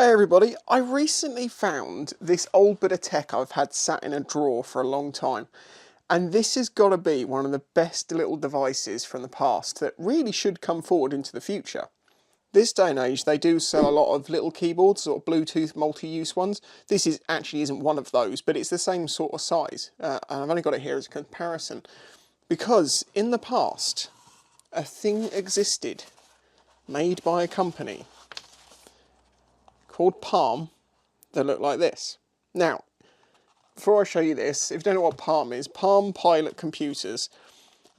Hey everybody, I recently found this old bit of tech I've had sat in a drawer for a long time, and this has got to be one of the best little devices from the past that really should come forward into the future. This day and age they do sell a lot of little keyboards, sort of Bluetooth multi-use ones. This actually isn't one of those, but it's the same sort of size, and I've only got it here as a comparison, because in the past a thing existed made by a company called Palm that look like this. Now, before I show you this, if you don't know what Palm is, Palm Pilot computers.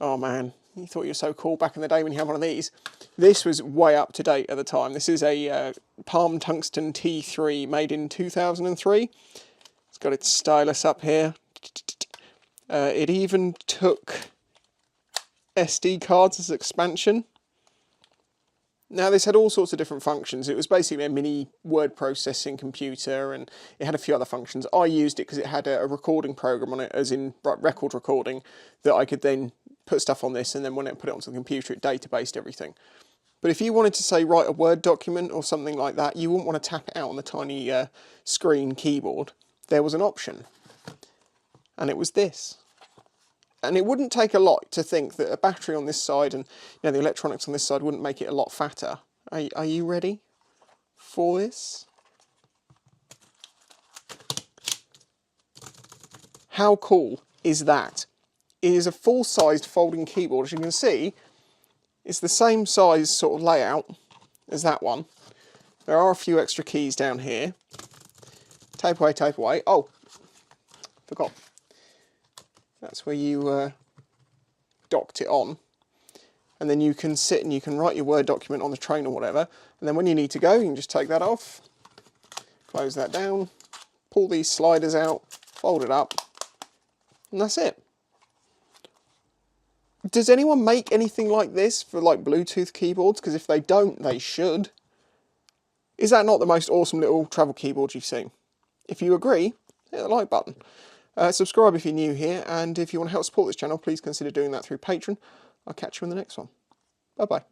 Oh man, you thought you were so cool back in the day when you had one of these. This was way up to date at the time. This is a Palm Tungsten T3 made in 2003. It's got its stylus up here. It even took SD cards as expansion. Now this had all sorts of different functions. It was basically a mini word processing computer, and it had a few other functions. I used it because it had a recording program on it, as in record recording, that I could then put stuff on this, and then when I put it onto the computer it databased everything. But if you wanted to say write a Word document or something like that, you wouldn't want to tap it out on the tiny screen keyboard. There was an option, and it was this. And it wouldn't take a lot to think that a battery on this side and the electronics on this side wouldn't make it a lot fatter. Are you ready for this? How cool is that? It is a full-sized folding keyboard. As you can see, it's the same size sort of layout as that one. There are a few extra keys down here. Tape away, tape away. Oh, forgot. That's where you docked it on, and then you can sit and you can write your Word document on the train or whatever, and then when you need to go you can just take that off, close that down, pull these sliders out, fold it up, and that's it. Does anyone make anything like this for like Bluetooth keyboards? Because if they don't, they should. Is that not the most awesome little travel keyboard you've seen? If you agree, hit the like button. Subscribe if you're new here, and if you want to help support this channel, please consider doing that through Patreon. I'll catch you in the next one. Bye bye.